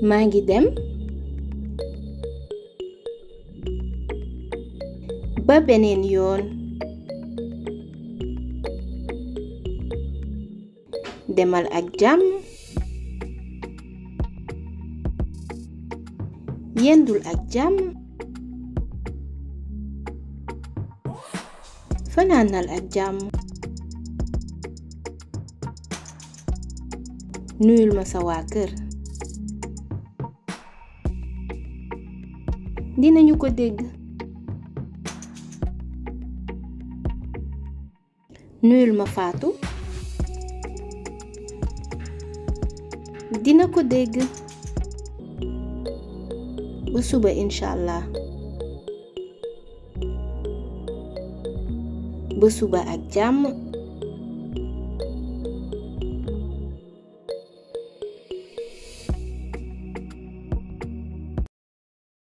maa ngi dem ba beneen yoon demal ak jàmm yendul ak jàmm fanaanal ak jàmm nuyul ma sa waa kër dinañu ko dégg nuyul ma Faatu dina ko dégg bu suba inshallah bu suba ak jàmm